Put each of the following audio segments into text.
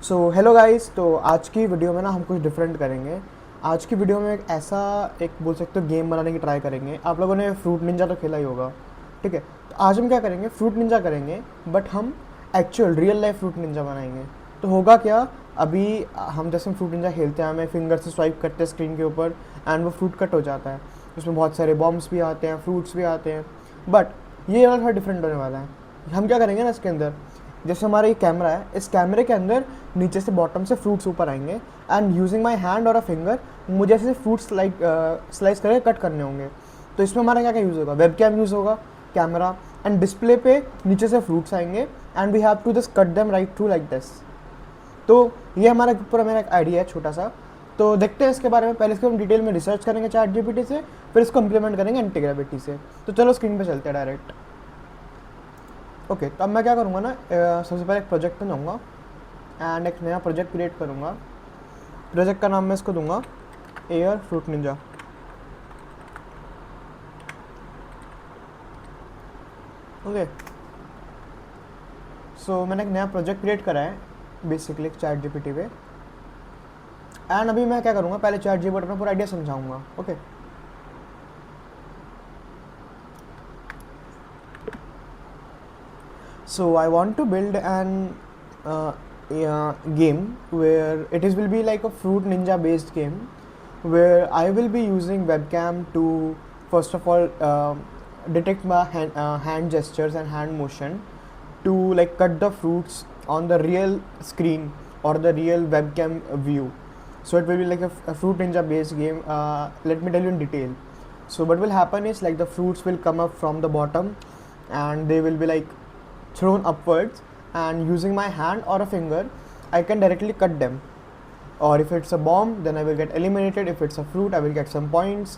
So hello guys. तो आज की वीडियो में ना हम कुछ डिफरेंट करेंगे। आज की वीडियो में एक बोल सकते हो गेम बनाने की ट्राई करेंगे। आप लोगों ने फ्रूट निंजा तो खेला ही होगा, ठीक है। तो आज हम क्या करेंगे, फ्रूट निंजा करेंगे, बट हम actual real life fruit Ninja बनाएंगे। तो होगा क्या, अभी हम जैसे फ्रूट निंजा खेलते हैं, हमें फिंगर से स्वाइप करते हैं स्क्रीन के ऊपर एंड वो फ्रूट कट हो जाता है। उसमें बहुत सारे बॉम्ब्स भी आते हैं, फ्रूट्स भी आते हैं, बट ये वाला थोड़ा डिफरेंट होने वाला है। हम क्या करेंगे ना, इसके अंदर जैसे हमारा ये कैमरा है, इस कैमरे के अंदर नीचे से बॉटम से फ्रूट्स ऊपर आएंगे एंड यूजिंग माई हैंड और अ फिंगर मुझे ऐसे फ्रूट्स स्लाइस करके कट करने होंगे। तो इसमें हमारा क्या क्या यूज़ होगा, वेब कैम यूज़ होगा, कैमरा एंड डिस्प्ले पे नीचे से फ्रूट्स आएंगे and we have to just cut them right through like this. तो ये हमारा पूरा मेरा एक आइडिया है छोटा सा। तो देखते हैं इसके बारे में। पहले इसको हम डिटेल में रिसर्च करेंगे चैट जीपीटी से, फिर इसको इम्प्लीमेंट करेंगे एंटी से। तो चलो स्क्रीन पे चलते हैं डायरेक्ट। ओके, तो अब मैं क्या करूँगा ना, सबसे पहले एक प्रोजेक्ट में जाऊँगा एंड एक नया प्रोजेक्ट क्रिएट करूँगा। प्रोजेक्ट का नाम मैं इसको दूंगा एयर फ्रूट निंजा। ओके, सो मैंने एक नया प्रोजेक्ट क्रिएट करा है बेसिकली चैट जीपीटी पे। एंड अभी मैं क्या करूँगा, पहले चैट जीपीटी में पूरा आइडिया समझाऊंगा। Okay, so I want to build an game where will be like a fruit ninja based game, where I will be using webcam to first of all detect my hand gestures and hand motion to like cut the fruits on the real screen or the real webcam view. So it will be like a fruit ninja based game. Let me tell you in detail. So what will happen is like the fruits will come up from the bottom and they will be like thrown upwards, and using my hand or a finger I can directly cut them. Or if it's a bomb, then I will get eliminated. If it's a fruit, I will get some points.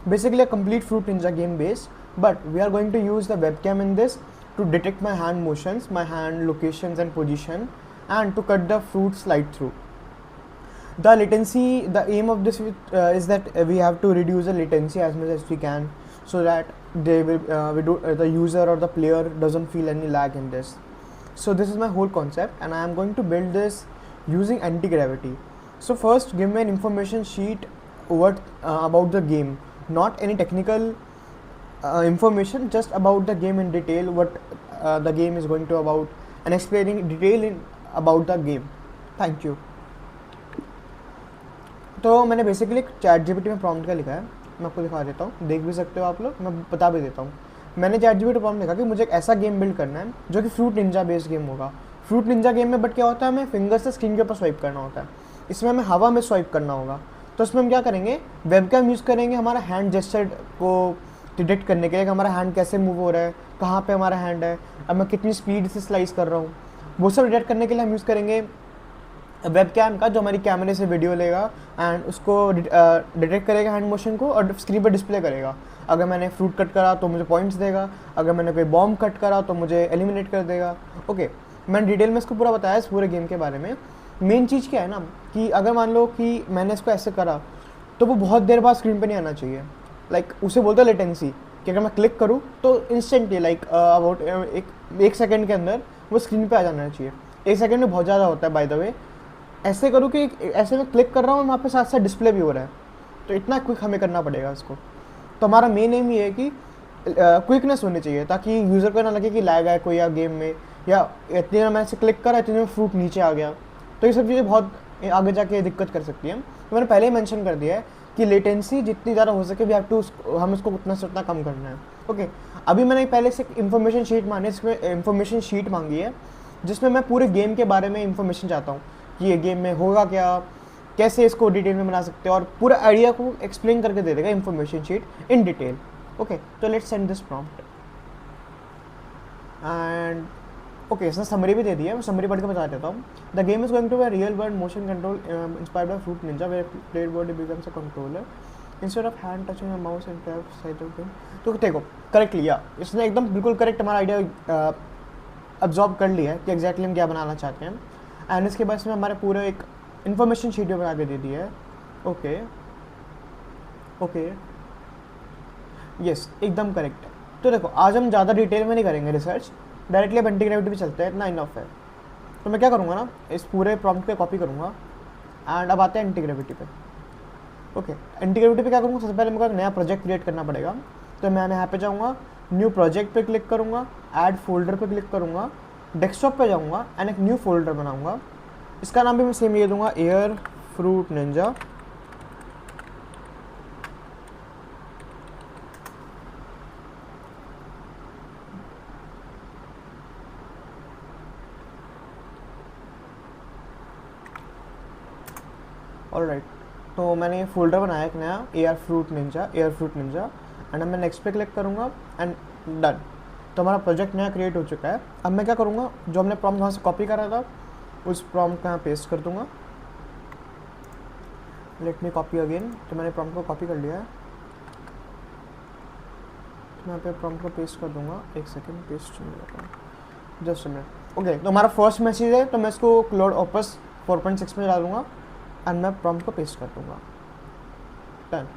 Basically a complete fruit ninja game base, but we are going to use the webcam in this to detect my hand motions, my hand locations and position, and to cut the fruit slide through. The latency, the aim of this is that we have to reduce the latency as much as we can, so that the user or the player doesn't feel any lag in this. So this is my whole concept, and I am going to build this using anti-gravity. So first give me an information sheet about the game, not any technical information, just about the game in detail, what the game is going to about, and explaining about the game. Thank you. तो मैंने basically chat GPT में prompt का लिखा है, मैं आपको दिखा देता हूँ, देख भी सकते हो आप लोग, मैं बता भी देता हूँ। मैंने चैट जीपीटी प्रॉम्प्ट लिखा कि मुझे एक ऐसा गेम बिल्ड करना है जो कि फ्रूट निंजा बेस्ड गेम होगा। फ्रूट निंजा गेम में बट क्या होता है, हमें फिंगर से स्क्रीन के ऊपर स्वाइप करना होता है, इसमें हमें हवा में स्वाइप करना होगा। तो इसमें हम क्या करेंगे, वेबकैम यूज़ करेंगे हमारा हैंड जेस्चर को डिटेक्ट करने के लिए, हमारा हैंड कैसे मूव हो रहा है, कहाँ पे हमारा हैंड है, अब मैं कितनी स्पीड से स्लाइस कर रहा हूँ, वो सब डिटेक्ट करने के लिए हम यूज़ करेंगे वेब कैम का, जो हमारी कैमरे से वीडियो लेगा एंड उसको डिटेक्ट करेगा हैंड मोशन को और स्क्रीन पर डिस्प्ले करेगा। अगर मैंने फ्रूट कट करा तो मुझे पॉइंट्स देगा, अगर मैंने कोई बॉम्ब कट करा तो मुझे एलिमिनेट कर देगा। ओके, मैंने डिटेल में इसको पूरा बताया इस पूरे गेम के बारे में। मेन चीज़ क्या है ना, कि अगर मान लो कि मैंने इसको ऐसे करा तो वो बहुत देर बाद स्क्रीन पर नहीं आना चाहिए। लाइक उसे बोलते हैं लेटेंसी, कि अगर मैं क्लिक करूँ तो इंस्टेंटली लाइक अबाउट एक सेकेंड के अंदर वो स्क्रीन पे आ जाना चाहिए। एक सेकेंड में बहुत ज़्यादा होता है बाय द वे। ऐसे करूँ कि ऐसे में क्लिक कर रहा हूँ, वहाँ पे साथ साथ डिस्प्ले भी हो रहा है, तो इतना क्विक हमें करना पड़ेगा इसको। तो हमारा मेन एम ये है कि क्विकनेस होनी चाहिए, ताकि यूज़र को ना लगे कि लैग है कोई या गेम में, या इतनी मैंने ऐसे क्लिक करा इतने में फ्रूट नीचे आ गया। तो ये सब चीज़ें बहुत आगे जाके दिक्कत कर सकती हैं। तो मैंने पहले ही मैंशन कर दिया है कि लेटेंसी जितनी ज़्यादा हो सके वी हैव टू, हम इसको उतना से उतना कम करना है। ओके, अभी मैंने पहले से इन्फॉर्मेशन शीट मांगी है, जिसमें मैं पूरे गेम के बारे में इंफॉर्मेशन चाहता हूँ कि ये गेम में होगा क्या, कैसे इसको डिटेल में बना सकते हैं, और पूरा आइडिया को एक्सप्लेन करके दे देगा information sheet in detail. Okay, तो let's send this prompt and okay, इसने समरी भी दे दी है, मैं समरी पढ़ के बता देता हूँ। The game is going to be real world motion control inspired by Fruit Ninja, where player body becomes a controller instead of hand touching a mouse and tap side of game. तो देखो correctly, या इसने एकदम बिल्कुल correct हमारा idea absorb कर लिया है कि एग्जैक्टली हम क्या बनाना चाहते हैं। एंड इसके बाद इसमें हमारे पूरे एक इन्फॉर्मेशन शीट बना के दे दी है। ओके ओके, यस एकदम करेक्ट। तो देखो आज हम ज़्यादा डिटेल में नहीं करेंगे रिसर्च, डायरेक्टली अब एंटी ग्रेविटी पे चलते हैं, इतना इनफ है। तो मैं क्या करूँगा ना, इस पूरे प्रॉम्प्ट पे कॉपी करूँगा एंड अब आते हैं एंटी ग्रेविटी पे। ओके, एंटी ग्रेविटी पे क्या करूँगा, सबसे पहले मेरे को एक नया प्रोजेक्ट क्रिएट करना पड़ेगा। तो मैं यहाँ पे जाऊँगा, न्यू प्रोजेक्ट पे क्लिक करूँगा, ऐड फोल्डर पे क्लिक करूँगा, डेस्कटॉप पे जाऊँगा एंड एक न्यू फोल्डर बनाऊँगा। इसका नाम भी मैं सेम ये दूंगा, एयर फ्रूट निंजा। ऑलराइट, तो मैंने ये फोल्डर बनाया एक नया, एयर फ्रूट निंजा एंड अब मैं नेक्स्ट पे क्लिक करूँगा एंड डन। तो हमारा प्रोजेक्ट नया क्रिएट हो चुका है। अब मैं क्या करूँगा, जो हमने प्रॉम्प्ट वहाँ से कॉपी करा था उस प्रॉम्प्ट को यहाँ पेस्ट कर दूँगा। Let me copy again. तो मैंने प्रॉम्प्ट को कॉपी कर लिया है, तो मैं यहाँ पे प्रॉम्प्ट को पेस्ट कर दूँगा। एक second, paste just a minute. Okay, तो हमारा फर्स्ट मैसेज है, तो मैं इसको क्लाउड ऑपस 4.6 में डालूंगा एंड मैं प्रॉम्प्ट को पेस्ट कर दूँगा। डन।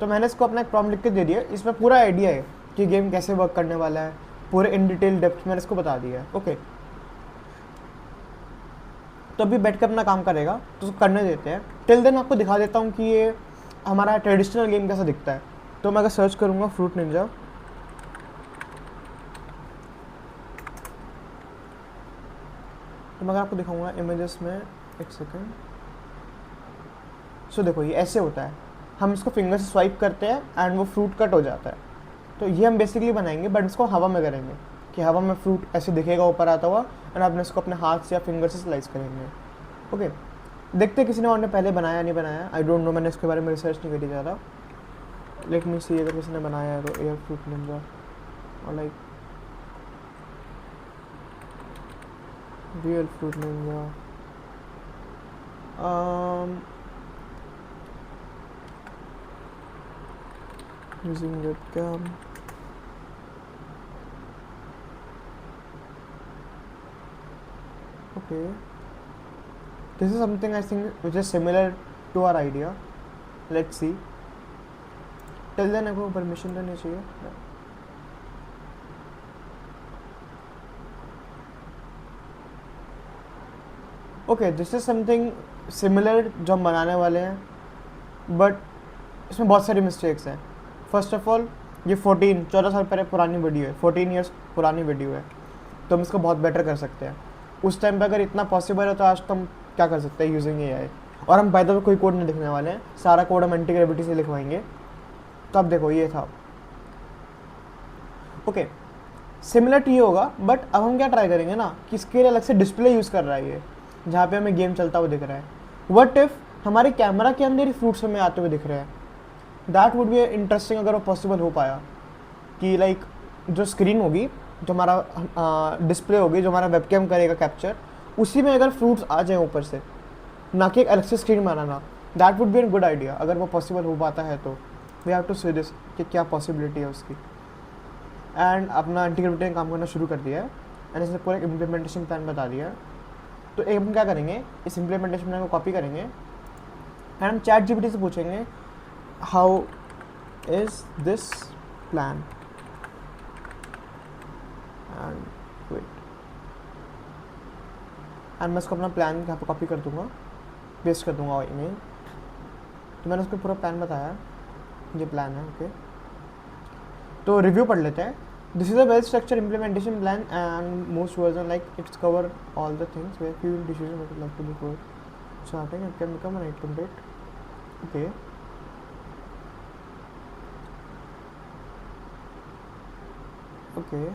तो मैंने इसको अपना एक प्रॉम्प्ट लिख के दे दिया। इसमें पूरा आइडिया है कि गेम कैसे वर्क करने वाला है, पूरे इन डिटेल डेप्थ मैंने इसको बता दिया है। ओके, तो अभी बैठ कर अपना काम करेगा, तो उसको करने देते हैं। टिल देन आपको दिखा देता हूँ कि ये हमारा ट्रेडिशनल गेम कैसा दिखता है। तो मैं अगर सर्च करूँगा फ्रूट निंजा, तो मैं अगर आपको दिखाऊंगा इमेजेस में, एक सेकेंड। सो देखो, ये ऐसे होता है, हम इसको फिंगर से स्वाइप करते हैं एंड वो फ्रूट कट हो जाता है। तो ये हम बेसिकली बनाएंगे, बट इसको हवा में करेंगे कि हवा में फ्रूट ऐसे दिखेगा ऊपर आता हुआ एंड आपने इसको अपने हाथ से या फिंगर से स्लाइस करेंगे। ओके, देखते हैं किसी ने और ने पहले बनाया नहीं बनाया, आई डोंट नो, मैंने इसके बारे में रिसर्च नहीं करी ज़्यादा। लेट मी सी, अगर किसी ने बनाया है तो एयर फ्रूट निंजा और like real fruit Ninja, using webcam, okay, this is something I think which is similar to our idea. Let's see. Till then आपको परमिशन देनी चाहिए। Okay, this is something similar जो हम बनाने वाले हैं, but इसमें बहुत सारी मिस्टेक्स हैं। फर्स्ट ऑफ ऑल, ये 14 साल पहले पुरानी वीडियो है, 14 ईयर्स पुरानी वीडियो है, तो हम इसको बहुत बेटर कर सकते हैं। उस टाइम पे अगर इतना पॉसिबल है तो आज तो हम क्या कर सकते हैं यूजिंग एआई। और हम बाय द वे कोई कोड नहीं लिखने वाले हैं, सारा कोड हम एंटी ग्रेविटी से लिखवाएंगे। तो अब देखो, ये था। ओके, सिमिलर ये होगा, बट अब हम क्या ट्राई करेंगे ना कि इसके लिए अलग से डिस्प्ले यूज़ कर रहा है ये, जहाँ पे हमें गेम चलता हुआ दिख रहा है। व्हाट इफ हमारे कैमरा के अंदर ही फ्रूट्स हमें आते हुए दिख रहे हैं? दैट वुड बी इंटरेस्टिंग अगर वो पॉसिबल हो पाया कि लाइक जो स्क्रीन होगी, जो हमारा डिस्प्ले होगी, जो हमारा वेबकैम करेगा कैप्चर, उसी में अगर फ्रूट्स आ जाए ऊपर से, ना कि एक अलग से स्क्रीन बनाना। That would be an good idea अगर वो पॉसिबल हो पाता है तो। We have to see this कि क्या पॉसिबिलिटी है उसकी। एंड अपना एंटी ग्रेविटी ने काम करना शुरू कर दिया है एंड इसने पूरा एक इम्प्लीमेंटेशन प्लान बता दिया है। तो एक हम क्या करेंगे, इस इम्प्लीमेंटेशन प्लान को कॉपी करेंगे एंड हम चैट जीपीटी से पूछेंगे how is this plan and wait, and मैं इसको अपना प्लान यहाँ पर कॉपी कर दूँगा, पेस्ट कर दूँगा ईमेल। तो मैंने उसको पूरा प्लान बताया, ये प्लान है। ओके, तो रिव्यू पढ़ लेते हैं। This is a well structured implementation plan and most version like it's cover all the things where few decision would like to before starting it can become an it. Okay, okay,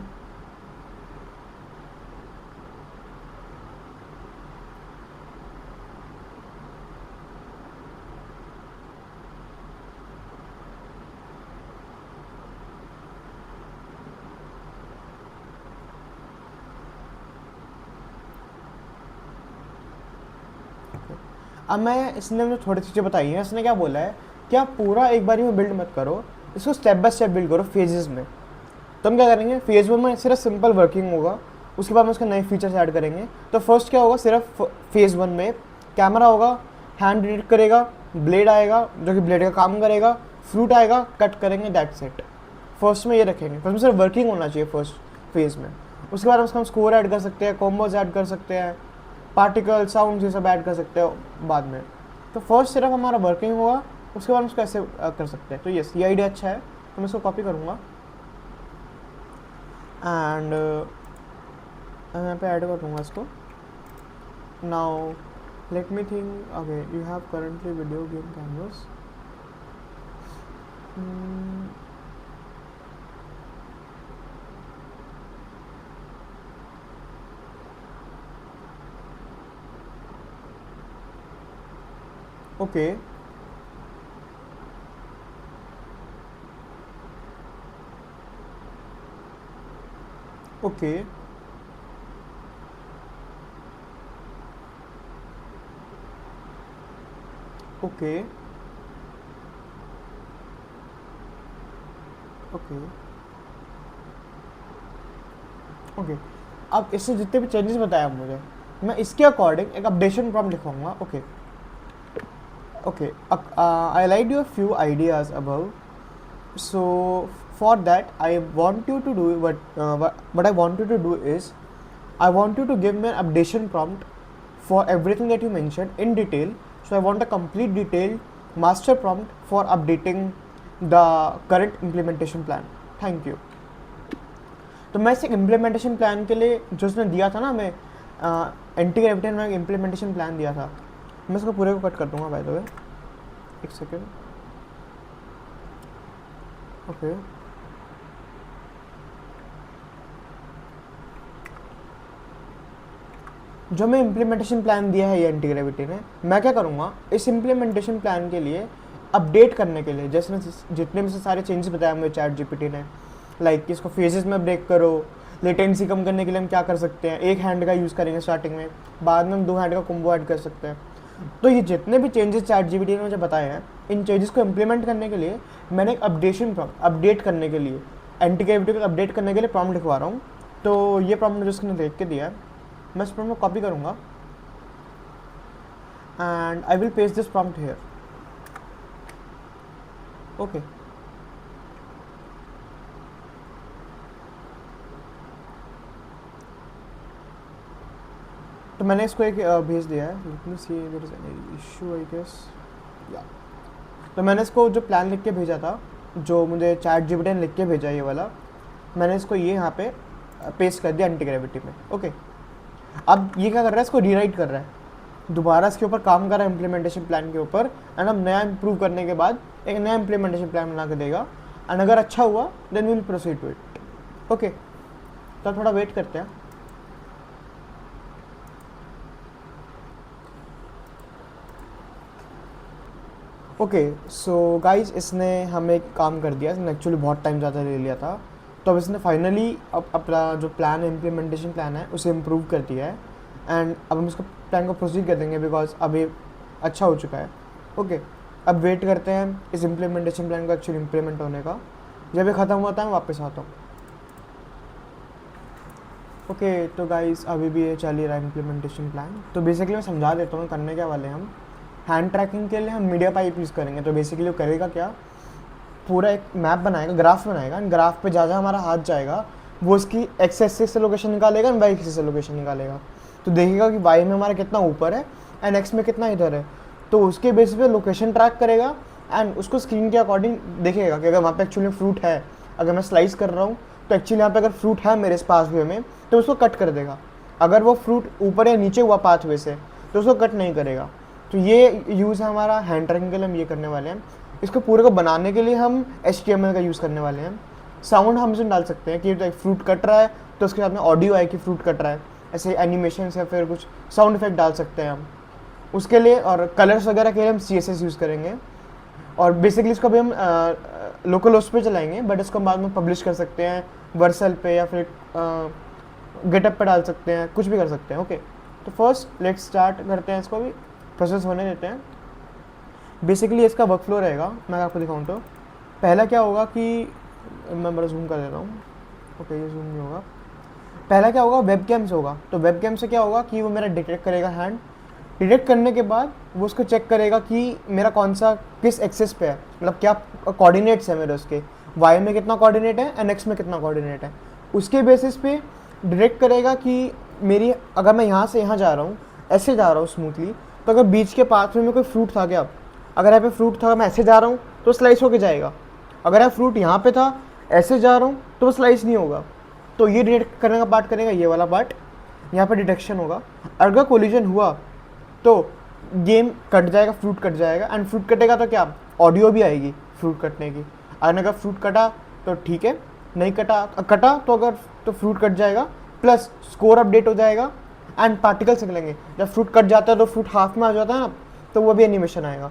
अब मैं, इसने मुझे थोड़ी चीज़ें बताई हैं। इसने क्या बोला है कि आप पूरा एक बारी में बिल्ड मत करो, इसको स्टेप बाय स्टेप बिल्ड करो फेजेस में। तो हम क्या करेंगे, फेज़ 1 में सिर्फ सिंपल वर्किंग होगा, उसके बाद में उसके नए फीचर्स ऐड करेंगे। तो फर्स्ट क्या होगा, सिर्फ फेज़ 1 में कैमरा होगा, हैंड डिटेक्ट करेगा, ब्लेड आएगा जो कि ब्लेड का काम करेगा, फ्रूट आएगा, कट करेंगे, दैट्स इट। फर्स्ट में ये रखेंगे, फर्स्ट में सिर्फ वर्किंग होना चाहिए फर्स्ट फेज़ में। उसके बाद उसका हम स्कोर ऐड कर सकते हैं, कॉम्बोज ऐड कर सकते हैं, पार्टिकल साउंड ये सब ऐड कर सकते हैं बाद में। तो फर्स्ट सिर्फ हमारा वर्किंग होगा, उसके बाद हम उसको ऐसे कर सकते हैं। तो यस, ये आइडिया अच्छा है, तो मैं इसको कॉपी करूँगा एंड यहाँ पे ऐड कर दूँगा इसको। Now let me think, okay you have currently video game canvas. Okay okay okay okay okay. अब इससे जितने भी चेंजेस बताए आप मुझे, मैं इसके अकॉर्डिंग एक अपडेशन प्रॉम्प्ट लिखूंगा। Okay okay, I liked your few ideas above. So for that, I want you to do what I want you to do is, I want you to give me an updation prompt for everything that you mentioned in detail. So I want a complete detailed master prompt for updating the current implementation plan. Thank you. तो मैं इस implementation plan के लिए जो उसने दिया था ना, मैं एंटी ग्रेविटी में इम्प्लीमेंटेशन प्लान दिया था, मैं इसको पूरे को कट कर दूंगा बाय द वे। एक सेकेंड। ओके जो मैं इम्प्लीमेंटेशन प्लान दिया है ये एंटी ग्रेविटी ने, मैं क्या करूँगा इस इम्प्लीमेंटेशन प्लान के लिए अपडेट करने के लिए, जैसे जितने में से सारे चेंजेस बताया मुझे चैट जीपीटी ने, लाइक कि इसको फेजेस में ब्रेक करो, लेटेंसी कम करने के लिए हम क्या कर सकते हैं, एक हैंड का यूज़ करेंगे स्टार्टिंग में, बाद में हम 2 हैंड का कॉम्बो ऐड कर सकते हैं। तो ये जितने भी चेंजेस चैट जीपीटी ने मुझे बताए हैं, इन चेंजेस को इम्प्लीमेंट करने के लिए मैंने एक अपडेट करने के लिए, एंटी ग्रेविटी को अपडेट करने के लिए प्रॉम्प्ट लिखवा रहा हूँ। तो ये प्रॉम्प्ट मुझे उसने देख के दिया है, मैं इस प्रॉम्प्ट को कॉपी करूँगा and I will paste this prompt here. Okay तो मैंने इसको एक भेज दिया है। Let me see there is any issue I guess, या तो मैंने इसको जो प्लान लिख के भेजा था, जो मुझे चैट जीपीटी ने लिख के भेजा ये वाला, मैंने इसको ये यहाँ पे पेस्ट कर दिया एंटी ग्रेविटी में। ओके अब ये क्या कर रहा है, इसको रीराइट कर रहा है, दोबारा इसके ऊपर काम कर रहा है इम्प्लीमेंटेशन प्लान के ऊपर, एंड अब नया इम्प्रूव करने के बाद एक नया इम्प्लीमेंटेशन प्लान बना के देगा, एंड अगर अच्छा हुआ then we will proceed to it. Okay तो थोड़ा वेट करते हैं। ओके सो गाइज इसने हमें एक काम कर दिया, इसने एक्चुअली बहुत टाइम ज़्यादा ले लिया था, तो अब इसने फाइनली अब अपना जो प्लान है इम्प्लीमेंटेशन प्लान है उसे इम्प्रूव कर दिया है, एंड अब हम इसको प्लान को प्रोसीड कर देंगे बिकॉज अभी अच्छा हो चुका है। ओके अब वेट करते हैं इस इम्प्लीमेंटेशन प्लान को एक्चुअली इम्प्लीमेंट होने का, जब ये ख़त्म होता है मैं वापस आता हूँ। ओके तो गाइज अभी भी ये चल ही रहा है इम्प्लीमेंटेशन प्लान। तो बेसिकली मैं समझा देता हूँ करने क्या वाले हम। हैंड ट्रैकिंग के लिए हम मीडिया पाइप यूज़ करेंगे। तो बेसिकली वो करेगा क्या, पूरा एक मैप बनाएगा, ग्राफ बनाएगा, एंड ग्राफ पे जहाँ हमारा हाथ जाएगा वो उसकी एक्स एक्सिस से लोकेशन निकालेगा एंड वाई एक्सिस से लोकेशन निकालेगा। तो देखेगा कि वाई में हमारा कितना ऊपर है एंड एक्स में कितना इधर है, तो उसके बेसिस पे लोकेशन ट्रैक करेगा एंड उसको स्क्रीन के अकॉर्डिंग देखेगा कि अगर वहाँ पे एक्चुअली फ्रूट है, अगर मैं स्लाइस कर रहा हूँ तो एक्चुअली यहाँ पे अगर फ्रूट है मेरे पास वे में तो उसको कट कर देगा, अगर वो फ्रूट ऊपर या नीचे हुआ पाथवे से तो उसको कट नहीं करेगा। तो ये यूज़ है हमारा हैंड ट्रैकिंग के लिए, हम ये करने वाले हैं। इसको पूरे को बनाने के लिए हम HTML का यूज़ करने वाले हैं। साउंड हम इसमें डाल सकते हैं कि तो फ्रूट कट रहा है तो उसके साथ में ऑडियो आए कि फ्रूट कट रहा है, ऐसे एनिमेशन या फिर कुछ साउंड इफेक्ट डाल सकते हैं हम उसके लिए। और कलर्स वगैरह के लिए हम CSS यूज़ करेंगे, और बेसिकली इसको अभी हम लोकल होस्ट पे चलाएंगे, बट इसको हम बाद में पब्लिश कर सकते हैं वर्सल पे या फिर गेटअप पे डाल सकते हैं, कुछ भी कर सकते हैं। ओके तो फर्स्ट लेट्स स्टार्ट करते हैं, इसको भी प्रोसेस होने देते हैं। बेसिकली इसका वर्क फ्लो रहेगा, मैं आपको दिखाऊँ तो पहला क्या होगा कि मैं बड़ा जूम कर देता हूँ। ओके ये जूम नहीं होगा। पहला क्या होगा, वेबकैम से होगा। तो वेबकैम से क्या होगा कि वो मेरा डिटेक्ट करेगा हैंड, डिटेक्ट करने के बाद वो उसको चेक करेगा कि मेरा कौन सा किस एक्सेस पे है, मतलब क्या कोऑर्डिनेट्स है मेरे उसके, वाई में कितना कोऑर्डिनेट है एंड एक्स में कितना कोऑर्डिनेट है। उसके बेसिस पे डिटेक्ट करेगा कि मेरी, अगर मैं यहाँ से यहाँ जा रहा हूँ, ऐसे जा रहा हूँ स्मूथली, तो अगर बीच के पाथ में कोई फ्रूट था क्या, अगर यहाँ पे फ्रूट था, मैं ऐसे जा रहा हूँ तो स्लाइस होके जाएगा। अगर यहाँ फ्रूट यहाँ पे था, ऐसे जा रहा हूँ तो वो स्लाइस नहीं होगा। तो ये डिटेक्ट करने का पार्ट करेगा, ये वाला पार्ट, यहाँ पे डिटेक्शन होगा। अगर कोलिजन हुआ तो गेम कट जाएगा, फ्रूट कट जाएगा, एंड फ्रूट कटेगा तो क्या, ऑडियो भी आएगी फ्रूट कटने की। अगर फ्रूट कटा तो ठीक है, नहीं कटा, कटा तो अगर तो फ्रूट कट जाएगा, प्लस स्कोर अपडेट हो जाएगा एंड पार्टिकल्स निकलेंगे। जब फ्रूट कट जाता है तो फ्रूट हाफ में आ जाता है ना, तो वो भी एनिमेशन आएगा।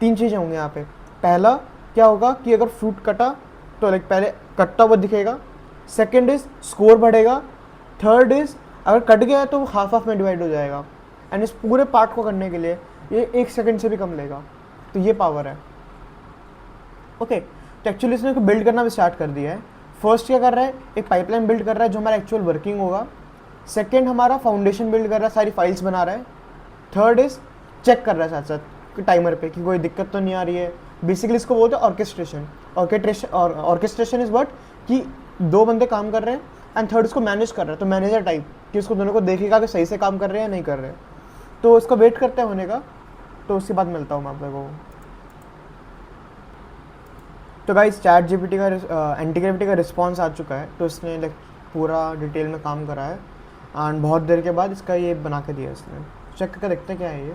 3 चीज़ें होंगी यहाँ पे। पहला क्या होगा कि अगर फ्रूट कटा तो लाइक पहले कटता हुआ दिखेगा, सेकेंड इज स्कोर बढ़ेगा, थर्ड इज अगर कट गया तो वो हाफ हाफ में डिवाइड हो जाएगा। एंड इस पूरे पार्ट को करने के लिए ये 1 सेकंड से भी कम लेगा। तो ये पावर है। ओके, तो एक्चुअली इसने बिल्ड करना भी स्टार्ट कर दिया है। फर्स्ट क्या कर रहा है, एक पाइपलाइन बिल्ड कर रहा है जो हमारा एक्चुअल वर्किंग होगा। सेकेंड हमारा फाउंडेशन बिल्ड कर रहा है, सारी फाइल्स बना रहा है। थर्ड इज चेक कर रहा है साथ साथ टाइमर पे कि कोई दिक्कत तो नहीं आ रही है। बेसिकली इसको बोलते हैं ऑर्केस्ट्रेशन। ऑर्केस्ट्रेशन इज व्हाट, कि 2 बंदे काम कर रहे हैं एंड थर्ड इसको मैनेज कर रहा है, तो मैनेजर टाइप कि उसको दोनों को देखेगा कि सही से काम कर रहे हैं या नहीं कर रहे हैं। तो इसका वेट करते हैं होने का, तो उसके बाद मिलता हूँ मैं आप लोगों को। तो गाइस चैट जीपीटी का एंटी ग्रेविटी का रिस्पॉन्स आ चुका है, तो इसने लाइक पूरा डिटेल में काम करा है एंड बहुत देर के बाद इसका ये बना के दिया इसने। चेक करके देखते हैं क्या है ये।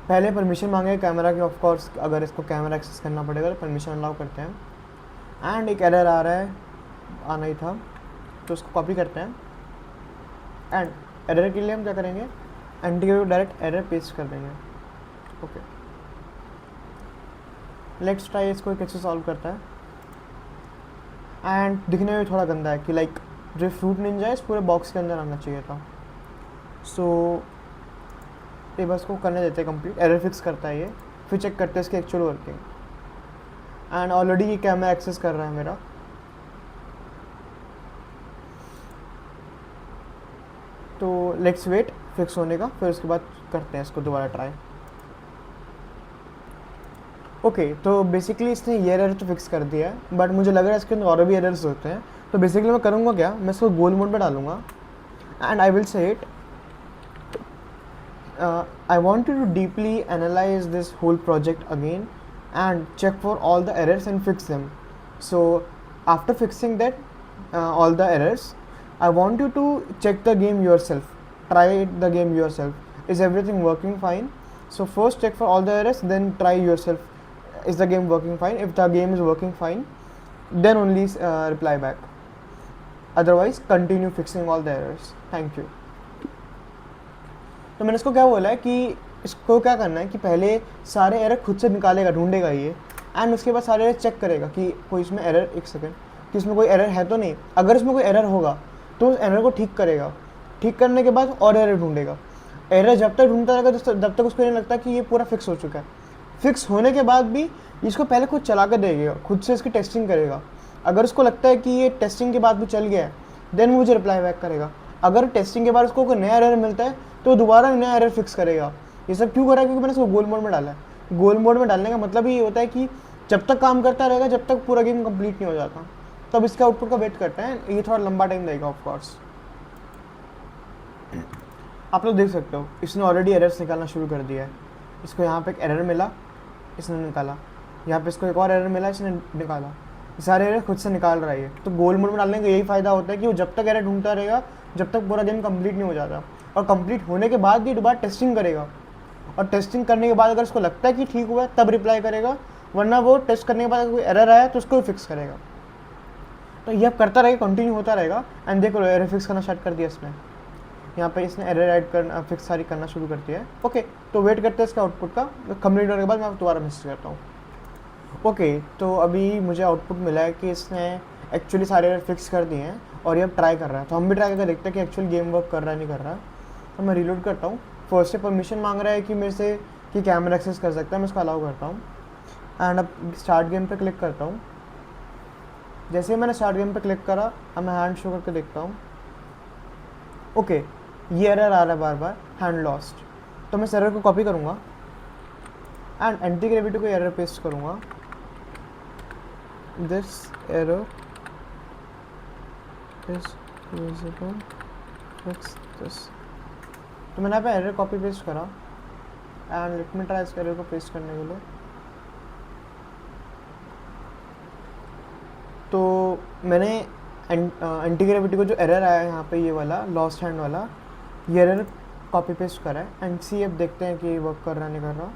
पहले परमिशन मांगे कैमरा की, ऑफ कोर्स अगर इसको कैमरा एक्सेस करना पड़ेगा तो परमिशन अलाउ करते हैं। एंड एक एरर आ रहा है, आना ही था, तो उसको कॉपी करते हैं। एंड एरर के लिए हम क्या करेंगे, anti gravity direct error paste कर देंगे। ओके, लेट्स ट्राई इसको कैसे सॉल्व करता है। एंड दिखने में थोड़ा गंदा है कि लाइक जो फ्रूट निंजा है इस पूरे बॉक्स के अंदर आना चाहिए था। सो ये बस को करने देते हैं कंप्लीट। एरर फिक्स करता है ये, फिर चेक करते हैं इसकी एक्चुअल वर्किंग। एंड ऑलरेडी ये कैमरा एक्सेस कर रहा है मेरा। तो लेट्स वेट फिक्स होने का, फिर उसके बाद करते हैं इसको दोबारा ट्राई। ओके, तो बेसिकली इसने ये एरर तो फिक्स कर दिया है, बट मुझे लग रहा है इसके अंदर और भी एरर्स होते हैं। तो बेसिकली मैं करूँगा क्या, मैं इसको गोल मोड में डालूंगा and I will say it I want you to deeply analyze this whole project again and check for all the errors and fix them. So after fixing that all the errors, I want you to check the game yourself. Try the game yourself. Is everything working fine? So first check for all the errors, then try yourself. Is the game working fine? If the game is working fine, then only reply back. Otherwise, continue fixing all the errors. Thank you. तो मैंने इसको क्या बोला है कि इसको क्या करना है कि पहले सारे एरर खुद से निकालेगा, ढूंढेगा ये, एंड उसके बाद सारे एरर चेक करेगा कि कोई इसमें एरर, 1 सेकंड, कि इसमें कोई एरर है तो नहीं। अगर इसमें कोई एरर होगा तो उस एरर को ठीक करेगा। ठीक करने के बाद और एरर ढूंढेगा। एरर जब तक ढूंढता रहेगा जब तक उसको नहीं लगता कि ये पूरा फिक्स हो चुका है। फिक्स होने के बाद भी इसको पहले खुद चला कर देगा, खुद से इसकी टेस्टिंग करेगा। अगर उसको लगता है कि ये टेस्टिंग के बाद भी चल गया है, देन मुझे रिप्लाई बैक करेगा। अगर टेस्टिंग के बाद उसको कोई नया एरर मिलता है तो दोबारा नया एरर फिक्स करेगा। ये सब क्यों करा है, क्योंकि मैंने इसको गोल मोड में डाला है। गोल मोड में डालने का मतलब ये होता है कि जब तक काम करता रहेगा, जब तक पूरा गेम कंप्लीट नहीं हो जाता। तब इसके आउटपुट का वेट करते हैं, ये थोड़ा लंबा टाइम लगेगा ऑफ कोर्स। आप लोग देख सकते हो इसने ऑलरेडी एरर्स निकालना शुरू कर दिया है। इसको यहाँ पे एक एरर मिला, इसने निकाला। यहाँ पे इसको एक और एरर मिला, इसने निकाला। सारे एरर खुद से निकाल रहा है। तो गोल मोड में डालने का यही फ़ायदा होता है कि वो जब तक एरर ढूंढता रहेगा जब तक पूरा गेम कंप्लीट नहीं हो जाता। और कंप्लीट होने के बाद भी दोबारा टेस्टिंग करेगा, और टेस्टिंग करने के बाद अगर उसको लगता है कि ठीक हुआ है तब रिप्लाई करेगा, वरना वो टेस्ट करने के बाद अगर कोई एरर आया तो उसको फिक्स करेगा। तो ये अब करता रहेगा, कंटिन्यू होता रहेगा। एंड देखो एरर फिक्स करना स्टार्ट कर दिया इसने। यहाँ पे इसने एरर ऐड करना, फिक्स सारी करना शुरू कर दिया है। ओके, तो वेट करते हैं इसका आउटपुट का। कंप्लीट होने के बाद मैं दोबारा मैसेज करता हूँ। ओके, तो अभी मुझे आउटपुट मिला है कि इसने एक्चुअली सारे एरर फिक्स कर दिए हैं और ये अब ट्राई कर रहा है। तो हम भी ट्राई करके देखते हैं कि एक्चुअल गेम वर्क कर रहा है नहीं कर रहा है। तो मैं रीलोड करता हूँ। फर्स्ट से परमिशन मांग रहा है कि मेरे से कि कैमरा एक्सेस कर सकता है, मैं उसको अलाउ करता हूँ। एंड अब स्टार्ट गेम पे क्लिक करता हूँ। जैसे ही मैंने स्टार्ट गेम पे क्लिक करा, अब मैं हैंड शो करके देखता हूँ। ओके, ये एरर आ रहा है बार बार, हैंड लॉस्ट। तो मैं इस एरर को कॉपी करूँगा एंड एंटी ग्रेविटी को एरर पेस्ट करूँगा। This error is fix this. तो मैंने यहाँ पे एरर कॉपी पेस्ट करा एंड लेट मी ट्राई इस एरर को पेस्ट करने के लिए। तो मैंने एंटी ग्रेविटी को जो एरर आया है यहाँ पे, ये वाला लॉस्ट हैंड वाला, ये एरर कॉपी पेस्ट करा है एंड सी अब देखते हैं कि वर्क कर रहा नहीं कर रहा।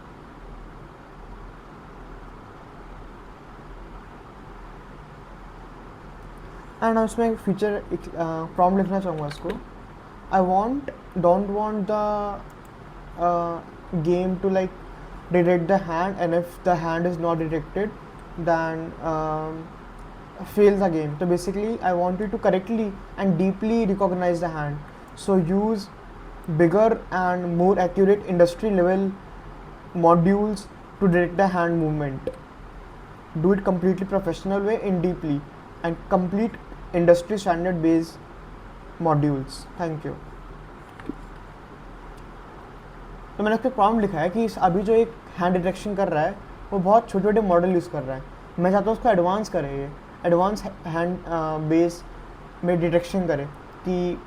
एंड हम इसमें एक फीचर प्रॉम्प्ट लिखना चाहूँगा इसको, I don't want the game to like detect the hand, and if the hand is not detected then fail the game. So basically I want you to correctly and deeply recognize the hand, so use bigger and more accurate industry level modules to detect the hand movement. Do it completely professional way in deeply and complete industry standard based modules. Thank you. तो मैंने उस पर prompt लिखा है कि अभी जो एक हैंड डिटेक्शन कर रहा है वो बहुत छोटे छोटे मॉडल यूज़ कर रहा है, मैं चाहता हूँ उसको एडवांस करे, ये एडवांस हैंड बेस में डिटेक्शन करे कि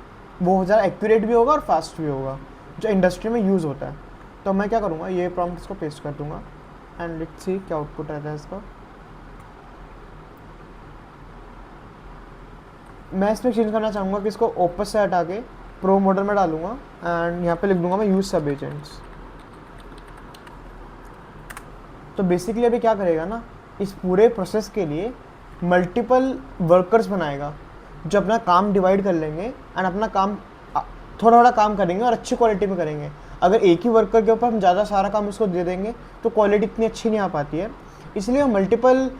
वो ज़्यादा एक्यूरेट भी होगा और फास्ट भी होगा, जो इंडस्ट्री में यूज़ होता है। तो मैं क्या करूँगा, ये प्रॉम्प्ट इसको पेस्ट कर दूँगा एंड लेट्स सी क्या आउटपुट रहता है इसका। मैं इसमें चेंज करना चाहूँगा कि इसको ओपस से हटा के प्रो मॉडल में डालूंगा एंड यहाँ पे लिख दूंगा मैं यूज़ सब एजेंट्स। तो बेसिकली अभी क्या करेगा ना, इस पूरे प्रोसेस के लिए मल्टीपल वर्कर्स बनाएगा जो अपना काम डिवाइड कर लेंगे एंड अपना काम थोड़ा थोड़ा काम करेंगे और अच्छी क्वालिटी में करेंगे। अगर एक ही वर्कर के ऊपर हम ज़्यादा सारा काम उसको दे देंगे तो क्वालिटी इतनी अच्छी नहीं आ पाती है, इसलिए वो मल्टीपल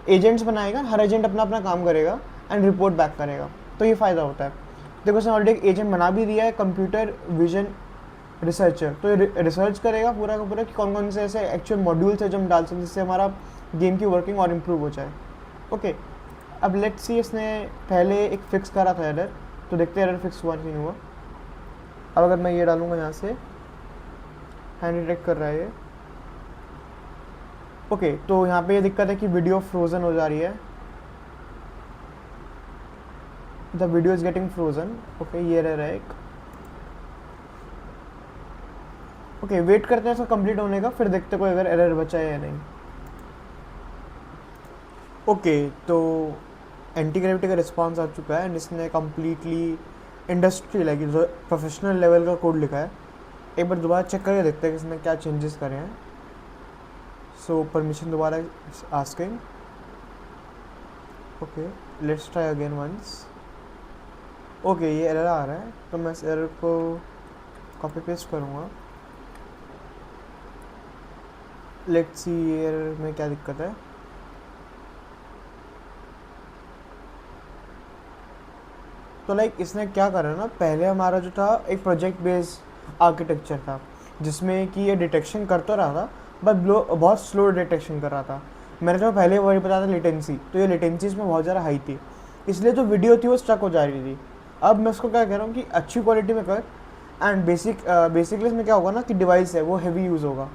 एजेंट्स बनाएगा, हर एजेंट अपना अपना काम करेगा एंड रिपोर्ट बैक करेगा। तो ये फ़ायदा होता है। देखो उसने ऑलरेडी एक एजेंट बना भी दिया है, कंप्यूटर विजन रिसर्चर, तो ये रिसर्च करेगा पूरा का पूरा कि कौन कौन से ऐसे एक्चुअल मॉड्यूल्स है जो हम डाल सकते हैं जिससे हमारा गेम की वर्किंग और इम्प्रूव हो जाए। ओके, अब लेट्स सी इसने पहले एक फिक्स करा था एरर, तो देखते हैं एरर फिक्स हुआ नहीं हुआ। अब अगर मैं ये डालूंगा यहाँ से हैंड डिटेक्ट कर रहा है ये। ओके, तो यहाँ पे ये दिक्कत है कि वीडियो फ्रोजन हो जा रही है, the video is getting frozen. Okay, ये एरर है एक। ओके, वेट करते हैं इसका कंप्लीट होने का, फिर देखते कोई अगर एरर बचा है या नहीं। ओके, तो एंटी ग्रेविटी का रिस्पॉन्स आ चुका है एंड इसने कम्प्लीटली इंडस्ट्री लाइक जो प्रोफेशनल लेवल का कोड लिखा है। एक बार दोबारा चेक करके देखते हैं कि इसने क्या चेंजेस करे हैं। सो परमिशन दोबारा asking. Okay, let's try again once. Okay, ये एरर आ रहा है तो मैं इस एरर को कॉपी पेस्ट करूँगा। लेट्स सी ये एरर में क्या दिक्कत है। तो लाइक इसने क्या करा ना, पहले हमारा जो था एक प्रोजेक्ट बेस्ड आर्किटेक्चर था जिसमें कि ये डिटेक्शन कर तो रहा था बट बहुत स्लो डिटेक्शन कर रहा था। मैंने तो पहले वही बताया था लेटेंसी, तो ये लेटेंसी इसमें बहुत ज़्यादा हाई थी, इसलिए जो वीडियो थी वो स्टक हो जा रही थी। अब मैं उसको क्या कह रहा हूँ कि अच्छी क्वालिटी में कर एंड बेसिकली इसमें क्या होगा ना कि डिवाइस है वो हैवी यूज़ होगा,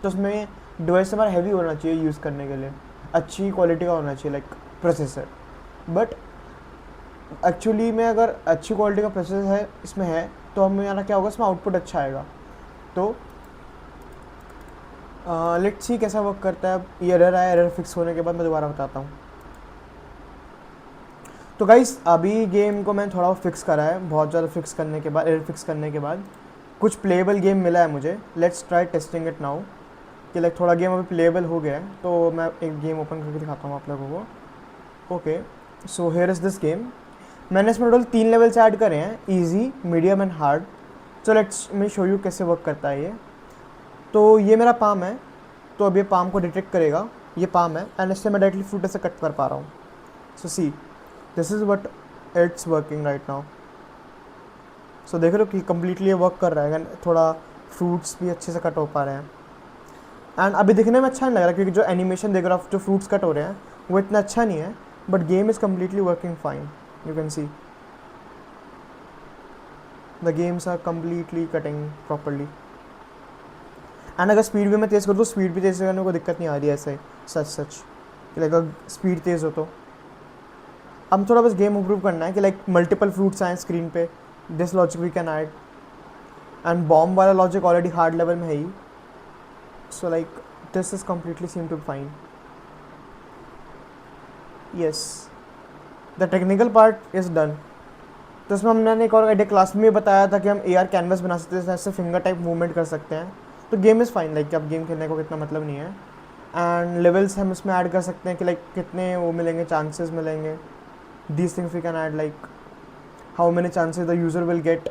तो उसमें डिवाइस हमारा हैवी होना चाहिए यूज़ करने के लिए, अच्छी क्वालिटी का होना चाहिए लाइक प्रोसेसर। बट एक्चुअली में अगर अच्छी क्वालिटी का प्रोसेसर है इसमें है तो हमारा क्या होगा, इसमें आउटपुट अच्छा आएगा। तो लेट्स सी कैसा वर्क करता है। ये एरर आया, एरर फिक्स होने के बाद मैं दोबारा बताता हूँ। तो गाइस अभी गेम को मैं थोड़ा फिक्स करा है, बहुत ज़्यादा फिक्स करने के बाद, एरर फिक्स करने के बाद कुछ प्लेएबल गेम मिला है मुझे। Let's try testing it now कि लाइक थोड़ा गेम अभी प्लेएबल हो गया है। तो मैं एक गेम ओपन करके दिखाता हूँ आप लोगों को। Okay, so here is this game. मैंने इसमें टोटल 3 लेवल्स ऐड करे हैं, easy, medium and hard. So let's me show you कैसे वर्क करता है ये। तो ये मेरा पाम है, तो अब ये पाम को डिटेक्ट करेगा, ये पाम है एंड इससे मैं डायरेक्टली फ्रूट से कट कर पा रहा हूँ। So see this is what it's working right now. So देख रहे हो कि कम्प्लीटली ये वर्क कर रहा है, थोड़ा फ्रूट्स भी अच्छे से कट हो पा रहे हैं एंड अभी दिखने में अच्छा नहीं लग रहा क्योंकि जो एनिमेशन देख रहा हो जो फ्रूट्स कट हो रहे हैं वो इतना अच्छा नहीं है, but game is completely working fine. You can see the games are completely cutting properly and अगर स्पीड भी मैं तेज़ कर दूँ, स्पीड भी तेज़ करने को दिक्कत नहीं आ रही है ऐसे सच कि अगर स्पीड तेज़ हो तो अब थोड़ा बस गेम इम्प्रूव करना है कि लाइक मल्टीपल फ्रूट्स आए स्क्रीन पे, this logic we can add, and bomb वाला लॉजिक ऑलरेडी हार्ड लेवल में है ही, so like this is completely seem to fine. Yes, the technical part is done. तो इसमें हमने एक और आइडिया क्लास में बताया था कि हम AR कैनवस बना सकते हैं, ऐसे फिंगर टाइप मूवमेंट कर सकते हैं. तो गेम इज़ फाइन, लाइक अब गेम खेलने को कितना मतलब नहीं है. एंड लेवल्स हम इसमें ऐड कर सकते हैं कि लाइक कितने वो मिलेंगे, चांसेस मिलेंगे. These things we can add, like how many chances the user will get.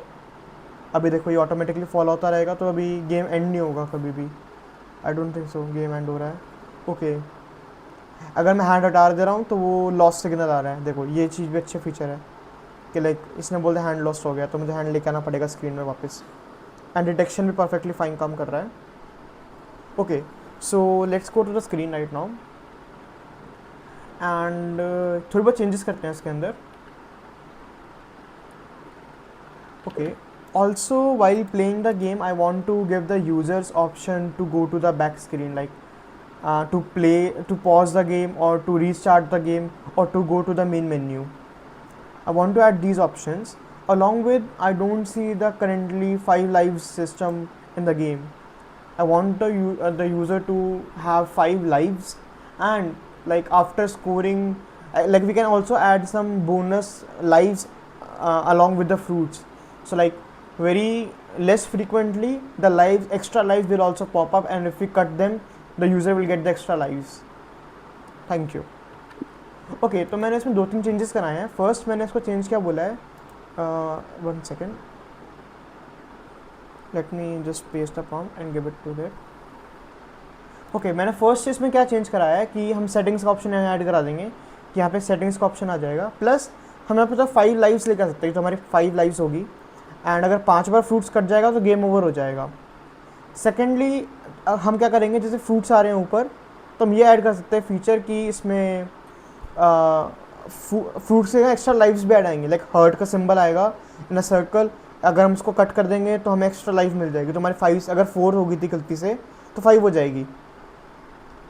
अभी देखो ये ऑटोमेटिकली फॉलो होता रहेगा, तो अभी गेम एंड नहीं होगा कभी भी. I don't think so game and हो रहा है. ओके, अगर मैं हैंड हटा दे रहा हूँ तो वो लॉस सिग्नल आ रहा है. देखो ये चीज़ भी अच्छे फीचर है कि लाइक इसने बोलते हैंड लॉस्ट हो गया, तो मुझे हैंड लेके आना पड़ेगा स्क्रीन में वापस. एंड डिटेक्शन भी परफेक्टली फाइन काम कर रहा है. Okay, so let's go to the screen right now, and थोड़ी बहुत चेंजेस करते हैं इसके अंदर. Okay, also while playing the game I want to give the users option to go to the back screen, like to pause the game or to restart the game or to go to the main menu. I want to add these options. Along with, I don't see the currently 5 lives system in the game. I want the user to have 5 lives, and like after scoring, like we can also add some bonus lives along with the fruits. So like very less frequently the lives, extra lives will also pop up, and if we cut them the user will get the extra lives. Thank you. Okay, तो मैंने इसमें 2-3 changes कराए हैं. First मैंने इसको change क्या बोला है, 1 second, let me just paste the prompt and give it to that. Okay, मैंने फर्स्ट इसमें क्या चेंज कराया है कि हम सेटिंग्स का ऑप्शन यहाँ ऐड करा देंगे कि यहाँ पे सेटिंग्स का ऑप्शन आ जाएगा. प्लस हम यहाँ पे तो 5 लाइव्स लेकर सकते हैं, तो हमारी 5 लाइव्स होगी, एंड अगर 5 बार फ्रूट्स कट जाएगा तो गेम ओवर हो जाएगा. सेकेंडली हम क्या करेंगे, जैसे फ्रूट्स आ रहे हैं ऊपर, तो हम ये ऐड कर सकते हैं फीचर कि इसमें फ्रूट से एक्स्ट्रा लाइव्स भी ऐड आएंगे, लाइक हर्ट का सिंबल आएगा इन अ सर्कल. अगर हम उसको कट कर देंगे तो हमें एक्स्ट्रा लाइफ मिल जाएगी, तो हमारी 5 अगर 4 हो गई थी गलती से तो 5 हो जाएगी.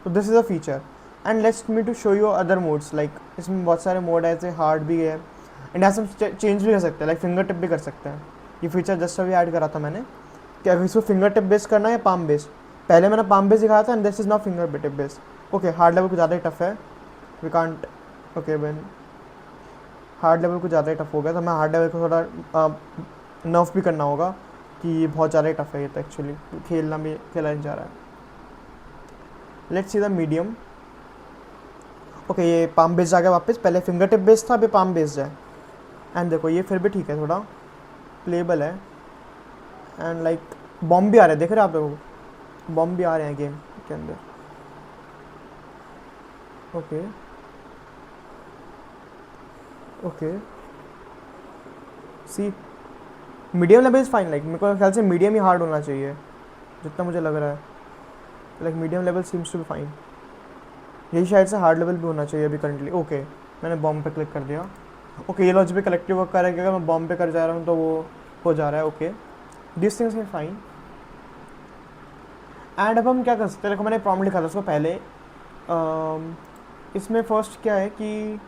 तो this is a feature. And let's me to show you other modes, like इसमें बहुत सारे मोड है, जैसे हार्ड भी है, एंड यहाँ से हम चेंज भी कर सकते हैं, लाइक फिंगर टिप भी कर सकते हैं. ये फीचर जस्ट अभी ऐड करा था मैंने कि अगर इसको फिंगर टिप बेस्ड करना है या पाम बेस्ड. पहले मैंने पाम बेस्ड दिखाया था, and this is not finger tip based. Okay, hard level को ज़्यादा ही टफ है, we can't. Okay when hard level को ज़्यादा ही टफ हो गया, तो हमें हार्ड लेवल को थोड़ा नर्व भी करना होगा कि ये बहुत ज़्यादा ही टफ है, ये तो एक्चुअली खेलना भी खेला नहीं जा रहा है. Let's see the medium. Okay, ये पाम बेस्ड आ गया वापस, पहले फिंगर टिप बेस्ड था, अभी पाम बेस्ड है. एंड देखो ये फिर भी ठीक है, थोड़ा प्लेबल है. एंड लाइक बॉम्ब भी आ रहे हैं, देख रहे हैं आप लोगों को, बॉम्ब भी आ रहे हैं गेम के अंदर. Okay okay, see medium level is fine, like मेरे को ख्याल से मीडियम ही हार्ड होना चाहिए जितना मुझे लग रहा है. Like medium level seems to be fine. यही शायद से हार्ड लेवल भी होना चाहिए अभी करंटली. ओके, मैंने बॉम्ब पे क्लिक कर दिया. ओके, ये लॉजिक पे कलेक्टिव वर्क कर रहा है कि अगर मैं बॉम्ब पे कर जा रहा हूँ तो वो हो जा रहा है. Okay, this things are fine. And अब हम क्या कर सकते हैं, देखो मैंने प्रॉम्प्ट लिखा था उसको पहले. इसमें फर्स्ट क्या है कि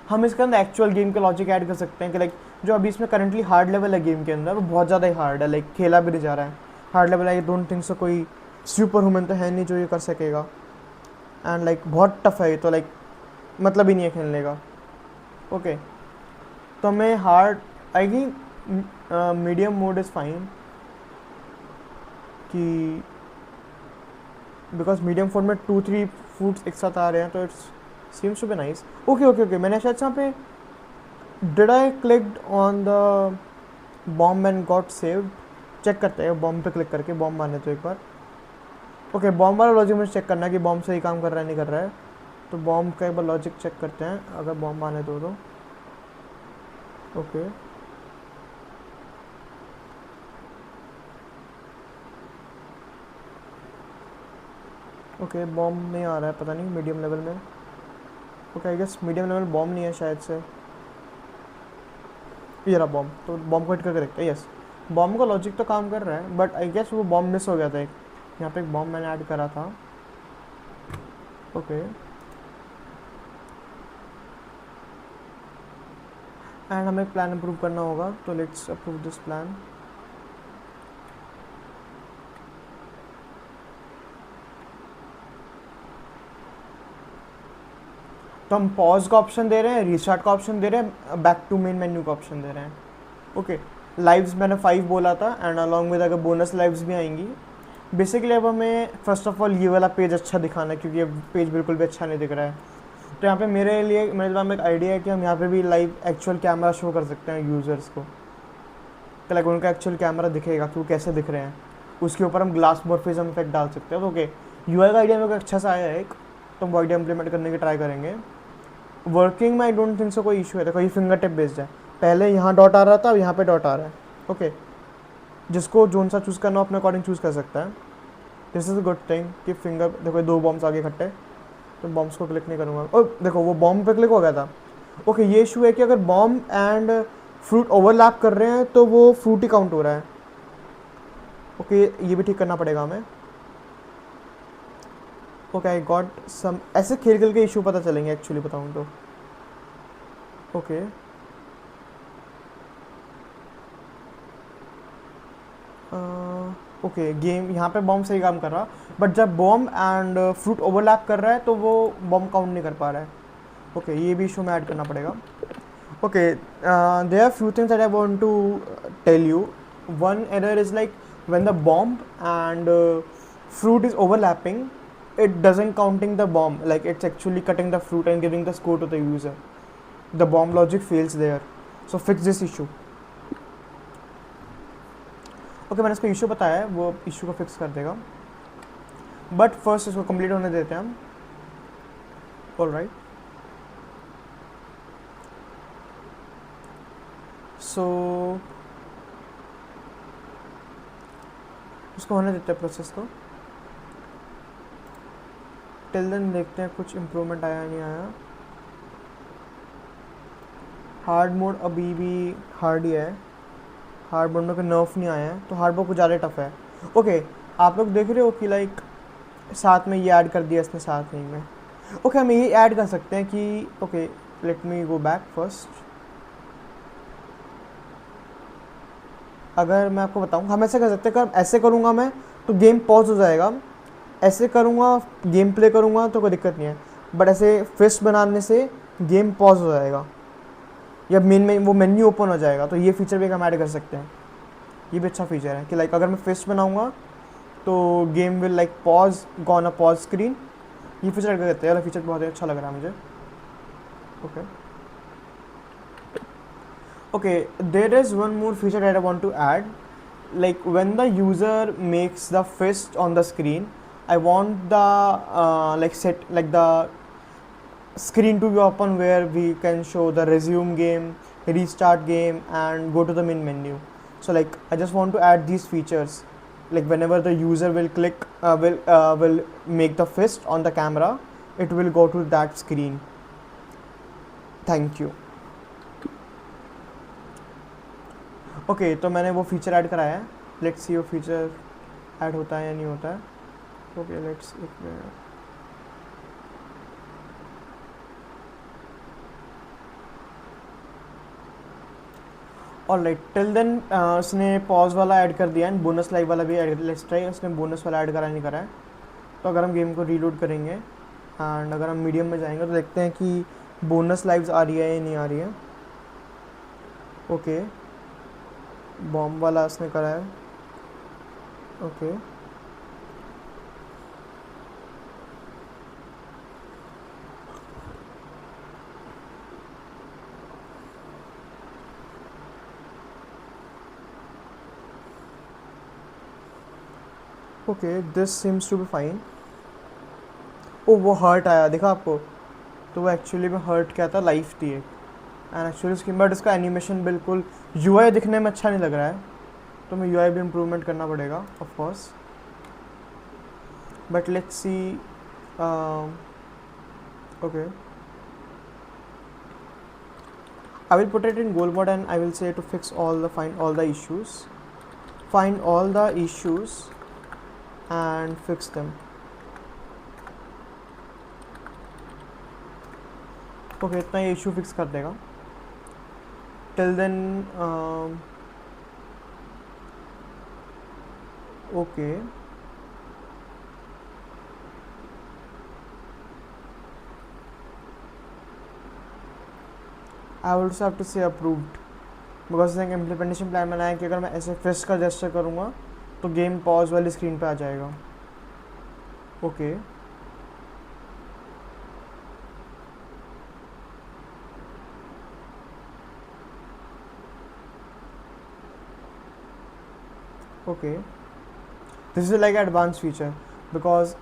हम इसके अंदर एक्चुअल गेम के लॉजिक ऐड कर सकते हैं कि लाइक जो अभी इसमें करंटली हार्ड लेवल है गेम के अंदर, वो बहुत ज़्यादा ही हार्ड है, लाइक खेला भी नहीं जा रहा है. हार्ड लेवल है, ये डोंट थिंक सो कोई सुपर ह्यूमन तो है नहीं जो ये कर सकेगा. एंड लाइक बहुत टफ है ये, तो लाइक मतलब ही नहीं है खेलने का. ओके, तो हमें हार्ड आएगी. मीडियम मोड इज़ फाइन कि बिकॉज मीडियम फोन में 2-3 फूड्स एक साथ आ रहे हैं, तो it's seems to be nice. Okay okay okay, मैंने शायद यहाँ पे did I clicked on the bomb and got saved. Check करते हैं बॉम्ब पे क्लिक करके, बॉम्ब आने तो एक बार. ओके, बॉम्ब वाला लॉजिक मुझे चेक करना है कि बॉम्ब सही काम कर रहा है नहीं कर रहा है. तो बॉम्ब का एक बार लॉजिक चेक करते हैं, अगर बॉम्ब आने दो तो. ओके ओके, बॉम्ब नहीं आ रहा है, पता नहीं मीडियम लेवल में. Okay, I guess medium level bomb नहीं है शायद से. ये रहा बॉम्ब, तो बॉम्ब को हिट करके देखते हैं. यस, बॉम्ब का लॉजिक तो काम कर रहा है, बट आई गेस वो बॉम्ब मिस हो गया था एक. यहाँ पे एक बॉम्ब मैंने ऐड करा था. ओके एंड हमें प्लान अप्रूव करना होगा, तो लेट्स अप्रूव दिस प्लान। तो हम पॉज का ऑप्शन दे रहे हैं, रीस्टार्ट का ऑप्शन दे रहे हैं, बैक टू मेन मेन्यू का ऑप्शन दे रहे हैं। ओके, लाइव्स मैंने 5 बोला था एंड अलॉन्ग विद अगर बोनस लाइव्स भी आएंगी। बेसिकली अब हमें फर्स्ट ऑफ ऑल ये वाला पेज अच्छा दिखाना है, क्योंकि ये पेज बिल्कुल भी अच्छा नहीं दिख रहा है। तो यहाँ पे मेरे दिमाग में एक आइडिया है कि हम यहाँ पे भी लाइव एक्चुअल कैमरा शो कर सकते हैं यूज़र्स को, तो लाइक उनका एक्चुअल कैमरा दिखेगा कि वो कैसे दिख रहे हैं, उसके ऊपर हम ग्लास मॉर्फिज्म इफेक्ट डाल सकते हैं। तो ओके, यूआई का आइडिया मेरे को अच्छा सा आया है एक, तो हम वो आइडिया इंप्लीमेंट करने की ट्राई करेंगे। वर्किंग में आई डोंट थिंक सो कोई इशू है, देखो ये फिंगर टिप बेस्ड है, पहले यहाँ डॉट आ रहा था, अब यहाँ पे डॉट आ रहा है। ओके, जिसको जोन सा चूज़ करना हो अपने अकॉर्डिंग चूज़ कर सकता है। This is a good thing कि फिंगर, देखो 2 बॉम्ब्स आगे इकट्ठे, तो बॉम्ब्स को क्लिक नहीं करूँगा। और देखो वो बॉम्ब पे क्लिक हो गया था। ओके, ये इशू है कि अगर बॉम्ब एंड फ्रूट ओवरलैप कर रहे हैं तो वो फ्रूट ही काउंट हो रहा है। ओके, ये भी ठीक करना पड़ेगा हमें। ओके, आई गॉट सम, ऐसे खेल खेल के इशू पता चलेंगे एक्चुअली बताऊँ तो। ओके, ओके गेम यहाँ पे बॉम्ब सही काम कर रहा, बट जब बॉम्ब एंड फ्रूट ओवरलैप कर रहा है तो वो बॉम्ब काउंट नहीं कर पा रहा है। ओके, ये भी इशू में ऐड करना पड़ेगा। Okay, there are few things that I want to tell you. One error is like when the bomb and fruit is overlapping, it doesn't counting the bomb, like it's actually cutting the fruit and giving the score to the user. The bomb logic fails there, so fix this issue. Okay, मैंने इसको issue बताया है, वो issue को fix कर देगा, but first इसको complete होने देते हैं हम। ऑलराइट, सो इसको होने देते हैं प्रोसेस को। टिल देन देखते हैं कुछ इम्प्रूवमेंट आया नहीं आया। हार्ड मोड अभी भी हार्ड ही है, हार्ड मोड में कोई नर्फ नहीं आया है, तो हार्ड मोड कुछ ज़्यादा टफ है। ओके, आप लोग देख रहे हो कि लाइक साथ में ये ऐड कर दिया इसने साथ में। ओके, हम ये ऐड कर सकते हैं कि okay, let me go back first. अगर मैं आपको बताऊं, हम ऐसे कर सकते हैं, अगर ऐसे करूँगा मैं तो गेम पॉज हो जाएगा, ऐसे करूँगा गेम प्ले करूँगा तो कोई दिक्कत नहीं है, बट ऐसे फिस्ट बनाने से गेम पॉज हो जाएगा या मेन में वो मेन्यू ओपन हो जाएगा। तो ये फीचर भी हम ऐड कर सकते हैं, ये भी अच्छा फीचर है कि लाइक अगर मैं फिस्ट बनाऊँगा तो game will like pause gone a pause screen. ये फीचर ऐड कर देते हैं, फीचर बहुत ही अच्छा लग रहा है मुझे। Okay okay, there is one more feature that I want to add. Like when the user makes the fist on the screen, I want the like the screen to be open where we can show the resume game, restart game, and go to the main menu. So like I just want to add these features, like whenever the user will click will make the fist on the camera, it will go to that screen. Thank you. Okay, तो मैंने वो feature add कराया है, let's see वो feature add होता है या नहीं होता है। ओके, लेट्स एक मिनट। ऑलराइट, टिल देन उसने पॉज वाला ऐड कर दिया है, बोनस लाइव वाला भी ऐड, लेट्स ट्राई। उसने बोनस वाला ऐड करा नहीं करा है। तो अगर हम गेम को रीलोड करेंगे एंड अगर हम मीडियम में जाएंगे तो देखते हैं कि बोनस लाइव्स आ रही है या नहीं आ रही है। ओके, बॉम्ब वाला उसने करा है। Okay, okay, this seems to be fine. Oh, वो हर्ट आया, देखा आपको? तो वो एक्चुअली में हर्ट क्या था, लाइफ थी एक, एंड एक्चुअली उसकी, बट इसका एनिमेशन बिल्कुल यूआई दिखने में अच्छा नहीं लग रहा है, तो मैं यूआई भी इम्प्रूवमेंट करना पड़ेगा of course, but let's see. Okay, I will put it in goal mode and I will say to fix find all the issues and fix them. Okay, इतना ये इशू फिक्स कर देगा। Till then okay I will have to say approved because एक implementation plan बनाया है कि अगर मैं ऐसे फिस्ट का जेस्चर करूँगा तो गेम पॉज वाली स्क्रीन पे आ जाएगा। Okay okay this is like advance feature because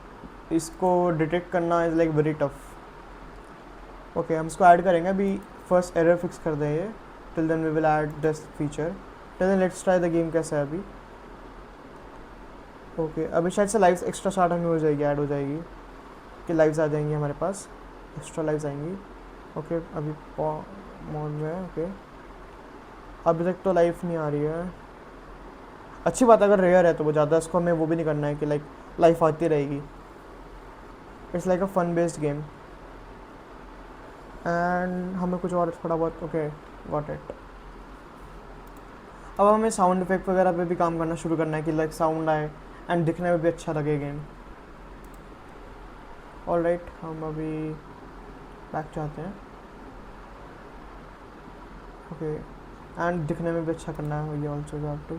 इसको डिटेक्ट करना is like very tough. Okay हम इसको ऐड करेंगे अभी। फर्स्ट एरर फिक्स कर दें ये। Till then we will add this feature. Till then let's try the game कैसा है अभी। ओके अभी शायद से लाइव्स एक्स्ट्रा स्टार्ट हमें हो जाएगी, ऐड हो जाएगी कि लाइव्स आ जाएंगी हमारे पास, एक्स्ट्रा लाइव्स आएंगी। ओके अभी मोड में है। ओके अभी तक तो लाइव नहीं आ रही है। अच्छी बात अगर रेयर है तो वो ज़्यादा इसको हमें वो भी नहीं करना है कि लाइक लाइफ आती रहेगी। It's like a fun based game and हमें कुछ और थोड़ा बहुत ओके गॉट इट। अब हमें साउंड इफेक्ट वगैरह पे भी काम करना शुरू करना है कि लाइक साउंड आए एंड दिखने में भी अच्छा लगे गेम। ऑलराइट हम अभी बैक चाहते हैं। ओके एंड दिखने में भी अच्छा करना है ये also you have to.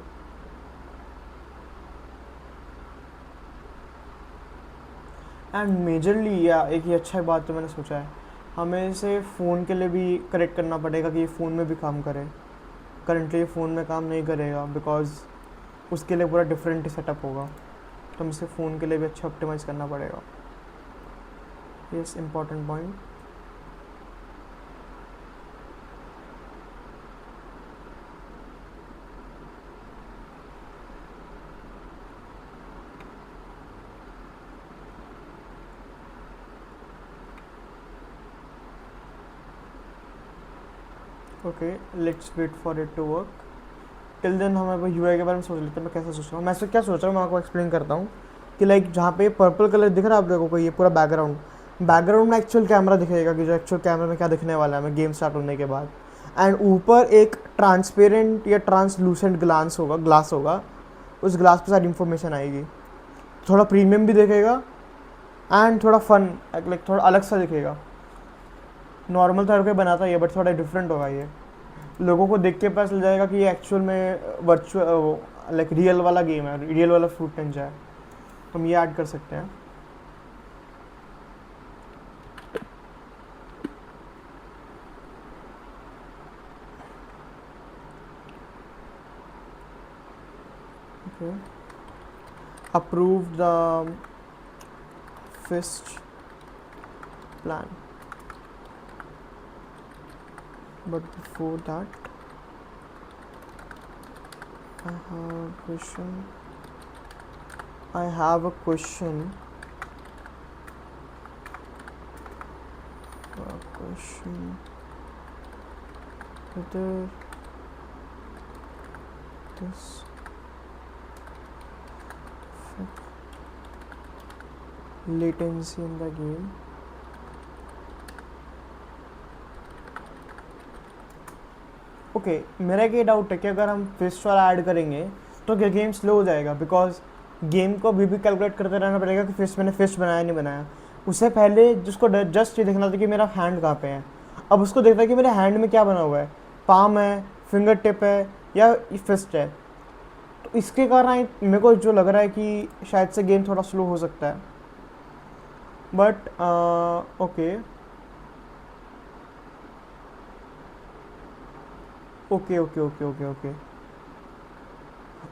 And majorly या एक ही अच्छा बात तो मैंने सोचा है हमें इसे फ़ोन के लिए भी करेक्ट करना पड़ेगा कि ये फ़ोन में भी काम करे। करंटली फ़ोन में काम नहीं करेगा बिकॉज उसके लिए पूरा डिफरेंट सेटअप होगा, तो हमें इसे फ़ोन के लिए भी अच्छा ऑप्टिमाइज़ करना पड़ेगा। Yes important point. Okay let's wait for it to work. Till then हम अब यूआई के बारे में सोच लेते हैं। मैं कैसा सोच रहा हूँ, मैं क्या सोच रहा हूँ मैं आपको एक्सप्लेन करता हूँ कि लाइक जहाँ पे पर्पल कलर दिख रहा है आप देखो को ये पूरा बैकग्राउंड में एक्चुअल कैमरा दिखेगा कि जो एक्चुअल कैमरा में क्या दिखने वाला है हमें गेम स्टार्ट होने के बाद। एंड ऊपर एक ट्रांसपेरेंट या ट्रांसलूसेंट ग्लास होगा, उस ग्लास पे सारी इन्फॉर्मेशन आएगी। थोड़ा प्रीमियम भी दिखेगा एंड थोड़ा फन लाइक थोड़ा अलग सा दिखेगा। नॉर्मल तो हर कोई बनाता ही है बट थोड़ा डिफरेंट होगा ये। लोगों को देख के पता चल जाएगा कि ये एक्चुअल में वर्चुअल लाइक रियल वाला गेम है, रियल वाला फ्रूट निंजा है। हम ये ऐड कर सकते हैं। Okay approve the first plan but before that I have a question whether this latency in the game okay मेरा एक ये डाउट है कि अगर हम फिस्ट वाला ऐड करेंगे तो क्या गेम स्लो हो जाएगा बिकॉज गेम को अभी भी कैलकुलेट करते रहना पड़ेगा कि मैंने फिस्ट बनाया नहीं बनाया। उससे पहले जिसको जस्ट ये देखना था कि मेरा हैंड कहाँ पे है, अब उसको देखता है कि मेरे हैंड में क्या बना हुआ है, पाम है, फिंगर टिप है या फिस्ट है। तो इसके कारण मेरे को जो लग रहा है कि शायद से गेम थोड़ा स्लो हो सकता है but okay okay okay okay okay okay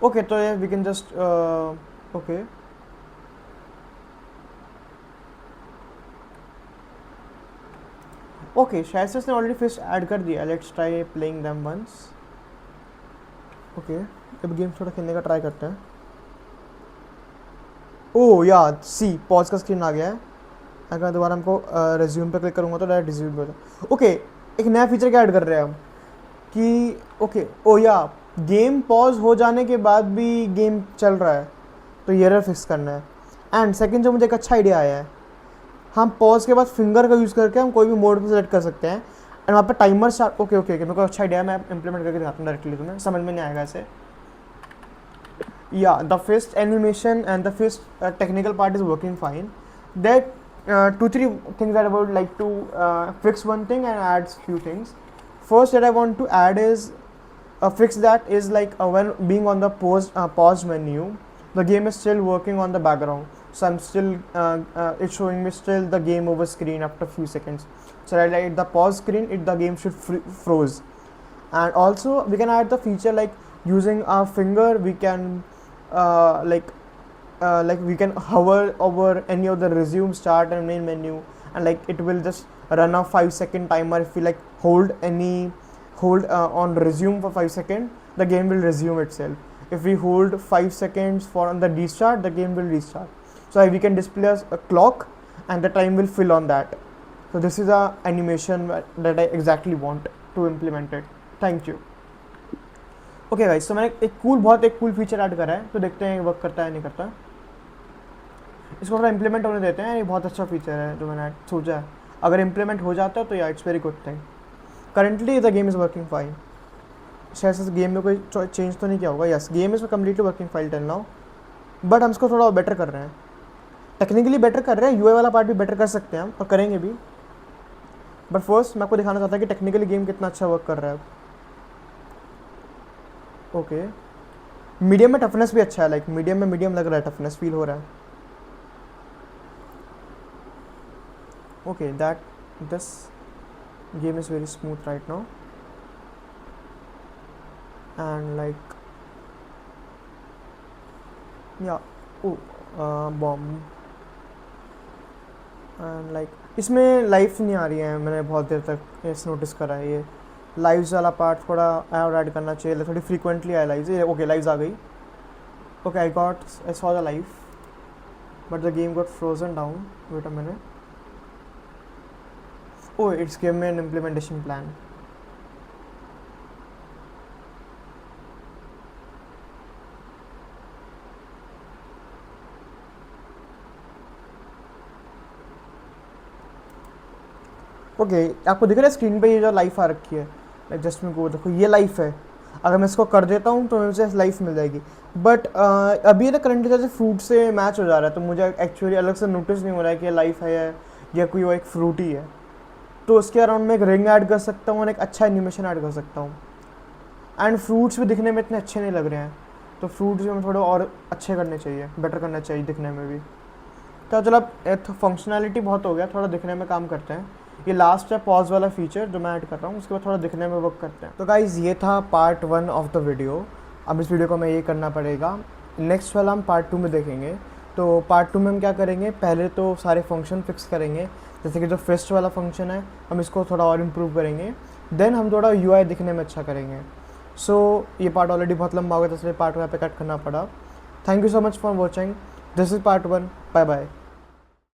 okay तो ये we can just okay okay शायद से उसने ऑलरेडी फिश ऐड कर दिया। Let's try playing them once. ओके अब गेम थोड़ा खेलने का ट्राई करते हैं। ओह यार सी पॉज का स्क्रीन आ गया है। अगर दोबारा हमको रिज्यूम पे क्लिक करूँगा तो डायरेक्ट रिज्यूम हो जाए। ओके एक नया फीचर क्या ऐड कर रहे हैं हम कि ओके ओ या गेम पॉज हो जाने के बाद भी गेम चल रहा है तो ये एरर फिक्स करना है। एंड सेकंड जो मुझे एक अच्छा आइडिया आया है, हम पॉज के बाद फिंगर का यूज़ करके हम कोई भी मोड पे सेलेक्ट कर सकते हैं एंड वहाँ पे टाइमर स्टार्ट, ओके ओके मेरे को अच्छा आइडिया है, मैं इम्प्लीमेंट करके दिखाता हूँ डायरेक्टली, तुम्हें समझ में नहीं आएगा ऐसे. Yeah, the first animation and the first technical part is working fine. That two three things that I would like to fix one thing and add few things. First that I want to add is a fix that is like when being on the pause menu, the game is still working on the background. So I'm still it's showing me still the game over screen after few seconds. So I like the pause screen, the game should froze. And also we can add the feature like using our finger we can like we can hover over any of the resume, start and main menu, and like it will just run a 5-second timer. If we like hold on resume for 5 seconds, the game will resume itself. If we hold 5 seconds for on the restart, the game will restart. So we can display a clock and the time will fill on that. So this is a animation that I exactly want to implement it. Thank you. Okay guys, तो मैंने एक cool feature add करा है, तो देखते हैं work करता है नहीं करता. इसको थोड़ा इम्प्लीमेंट होने देते हैं. ये बहुत अच्छा फीचर है जो मैंने सोचा है. अगर इम्प्लीमेंट हो जाता है तो या it's very good thing. Currently the game is working fine. शायद से गेम में कोई चेंज तो नहीं किया होगा. Yes, game is completely working fine till now, but हम इसको थोड़ा बेटर कर रहे हैं. टेक्निकली बेटर कर रहे हैं, यूआई वाला पार्ट भी बेटर कर सकते हैं हम, और करेंगे भी. बट फर्स्ट मैं आपको दिखाना चाहता हूँ कि टेक्निकली गेम कितना अच्छा वर्क कर रहा है. ओके, मीडियम में टफनेस भी अच्छा है. लाइक मीडियम लग रहा है, टफनेस फील हो रहा है. Okay, that this game is very smooth right now. And like या बॉम्ब एंड लाइक इसमें लाइफ नहीं आ रही है. मैंने बहुत देर तक इस नोटिस करा है. ये लाइव्स वाला पार्ट थोड़ा और ऐड करना चाहिए. थोड़ी फ्रीक्वेंटली आए लाइव्स. ओके, लाइव्स आ गई. Okay, I saw the life but the game got frozen down. Wait a minute. Oh, it's give me an implementation plan. Okay, आपको दिख रहा है स्क्रीन पे ये जो लाइफ आ रखी है. लाइक जस्ट में को देखो, ये लाइफ है. अगर मैं इसको कर देता हूँ तो मुझे लाइफ मिल जाएगी. बट अभी ये तो करंटली जैसे फ्रूट से मैच हो जा रहा है, तो मुझे एक्चुअली अलग से नोटिस नहीं हो रहा है कि ये लाइफ है या कोई वो एक फ्रूट ही है. तो उसके अराउंड में एक रिंग ऐड कर सकता हूँ और एक अच्छा एनिमेशन ऐड कर सकता हूँ. एंड फ्रूट्स भी दिखने में इतने अच्छे नहीं लग रहे हैं, तो फ्रूट्स भी हमें थोड़े और अच्छे करने चाहिए, बेटर करना चाहिए दिखने में भी. तो चलो अब फंक्शनैलिटी बहुत हो गया, थोड़ा दिखने में काम करते हैं. ये लास्ट है पॉज वाला फीचर जो मैं ऐड कर रहा हूँ, उसके बाद थोड़ा दिखने में वर्क करते हैं. तो गाइज़, ये था पार्ट 1 ऑफ द वीडियो. अब इस वीडियो को हमें ये करना पड़ेगा. नेक्स्ट वाला हम पार्ट 2 में देखेंगे. तो पार्ट 2 में हम क्या करेंगे, पहले तो सारे फंक्शन फिक्स करेंगे. जैसे कि जो फेस्ट वाला फंक्शन है, हम इसको थोड़ा और इम्प्रूव करेंगे. देन हम थोड़ा यूआई दिखने में अच्छा करेंगे. सो ये पार्ट ऑलरेडी बहुत लंबा हो गया, तो इसलिए पार्ट 1 पे कट करना पड़ा. Thank you so much for watching. This is part 1. Bye bye.